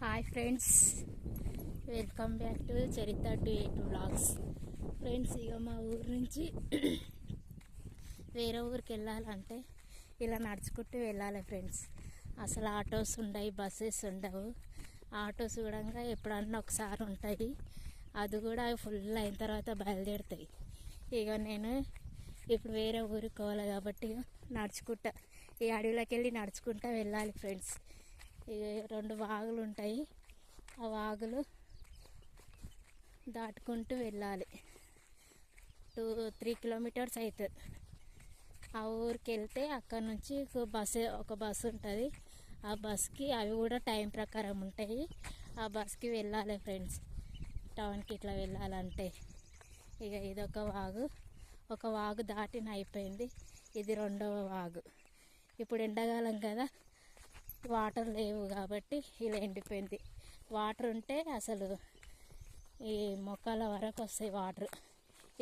Hi friends, welcome back to చరిత్ర 282 vlogs. Friends, ఇక మా ఊరు నుంచి వేరే ఊరికి వెళ్ళాలంటే ఇలా నడుచుకుంటూ వెళ్ళాలి ఫ్రెండ్స్. అసలు ఆటోస్ ఉండవు, బస్సెస్ ఉండవు. ఆటోస్ కూడా ఎప్పుడన్నా ఒకసారి ఉంటాయి, అది కూడా ఫుల్ అయిన తర్వాత బయలుదేరుతాయి. ఇక నేను ఇప్పుడు వేరే ఊరికి పోవాలి కాబట్టి నడుచుకుంటా ఈ అడవిలోకి వెళ్ళి నడుచుకుంటా వెళ్ళాలి ఫ్రెండ్స్. ఇక 2 వాగులు ఉంటాయి, ఆ వాగులు దాటుకుంటూ వెళ్ళాలి. 2-3 కిలోమీటర్స్ అవుతుంది. ఆ ఊరికి వెళ్తే అక్కడ నుంచి ఒక బస్సు ఉంటుంది. ఆ బస్కి అవి కూడా టైం ప్రకారం ఉంటాయి. ఆ బస్కి వెళ్ళాలి ఫ్రెండ్స్. టౌన్కి ఇట్లా వెళ్ళాలంటే ఇక ఇదొక వాగు. ఒక వాగు దాటిన అయిపోయింది, ఇది 2వ వాగు. ఇప్పుడు ఎండాకాలం కదా, వాటర్ లేవు కాబట్టి ఇలా ఎండిపోయింది. వాటర్ ఉంటే అసలు ఈ మొక్కల వరకు వస్తాయి వాటర్.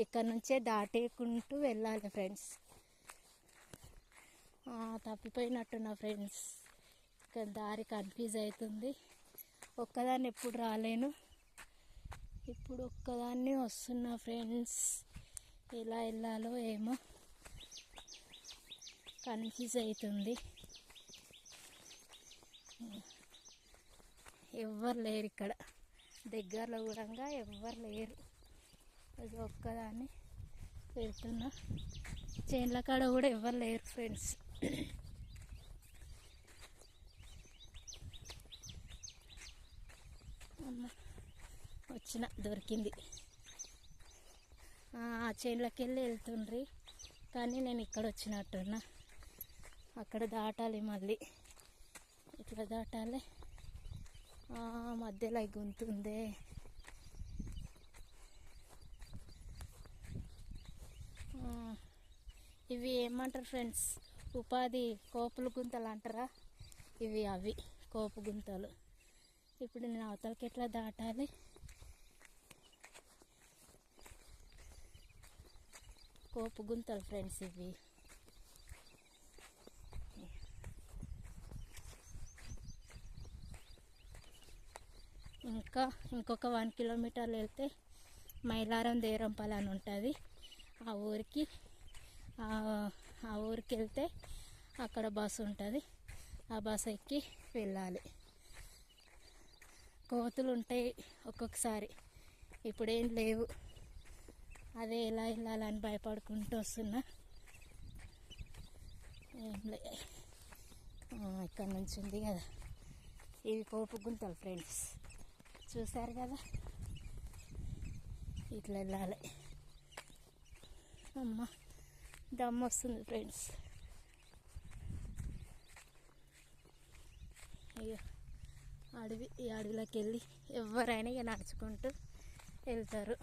ఇక్కడ నుంచే దాటుకుంటూ వెళ్ళాలి ఫ్రెండ్స్. తప్పిపోయినట్టున్నా ఫ్రెండ్స్, ఇక్కడ దారి కన్ఫ్యూజ్ అవుతుంది. ఒక్కదాన్ని ఎప్పుడు రాలేను, ఇప్పుడు ఒక్కదాన్ని వస్తున్నా ఫ్రెండ్స్. ఎలా వెళ్ళాలో ఏమో కన్ఫ్యూజ్ అవుతుంది. ఎవ్వరు లేరు ఇక్కడ, దగ్గరలో కూడా ఎవ్వరు లేరు. అది ఒక్కదాన్ని వెళ్తున్నా. చేన్ల కాడ కూడా ఎవ్వరు లేరు ఫ్రెండ్స్. వచ్చిన దొరికింది. ఆ చేన్లకి వెళ్ళి వెళ్తుండ్రి, కానీ నేను ఇక్కడ వచ్చినట్టున్నా. అక్కడ దాటాలి, మళ్ళీ ఇట్లా దాటాలి. మధ్యలో గుంతుందే. ఇవి ఏమంటారు ఫ్రెండ్స్, ఉపాధి కోపుల గుంతలు అంటారా? ఇవి అవి కోపు గుంతలు. ఇప్పుడు నేను అవతలకి ఎట్లా దాటాలి? కోపు గుంతలు ఫ్రెండ్స్ ఇవి. ఇంకొక 1 కిలోమీటర్ వెళ్తే మైలారం దేరంపల్లి అని ఉంటుంది. ఆ ఊరికి వెళ్తే అక్కడ బస్సు ఉంటుంది. ఆ బస్సు ఎక్కి వెళ్ళాలి. కోతులు ఉంటాయి ఒక్కొక్కసారి, ఇప్పుడేం లేవు. అదే ఎలా వెళ్ళాలని భయపడుకుంటూ వస్తున్నా. ఏం లే, ఇక్కడ నుంచి ఉంది కదా, ఇవి కోపు గుంతలు ఫ్రెండ్స్. చూసారు కదా, ఇట్లా వెళ్ళాలి. అమ్మ, దమ్ము వస్తుంది ఫ్రెండ్స్. అయ్యో, ఈ అడవిలోకి వెళ్ళి ఎవరైనా ఇక నడుచుకుంటూ వెళ్తారు.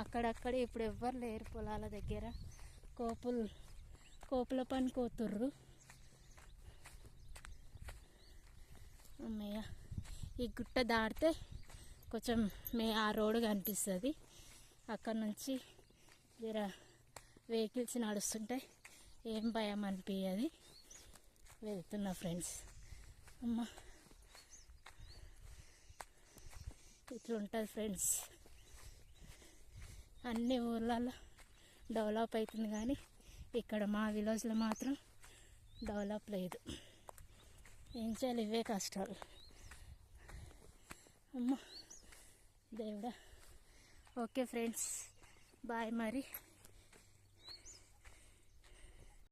అక్కడక్కడ ఇప్పుడు ఎవ్వరు లేరు పొలాల దగ్గర. కోపుల పని కోతుర్రు. అమ్మయ్య, ఈ గుట్ట దాటితే కొంచెం ఆ రోడ్డు కనిపిస్తుంది. అక్కడ నుంచి జర వెహికల్స్ నడుస్తుంటాయి, ఏం భయం అనిపించదు. వెళ్తున్నా ఫ్రెండ్స్. అమ్మ, ఇట్లుంటుంది ఫ్రెండ్స్. అన్ని ఊర్లలో డెవలప్ అవుతుంది, కానీ ఇక్కడ మా విలేజ్లో మాత్రం డెవలప్ లేదు. ఏం చేయాలి, ఇవే కష్టాలు. అమ్మ దేవుడా. ఓకే ఫ్రెండ్స్, బాయ్ మరి.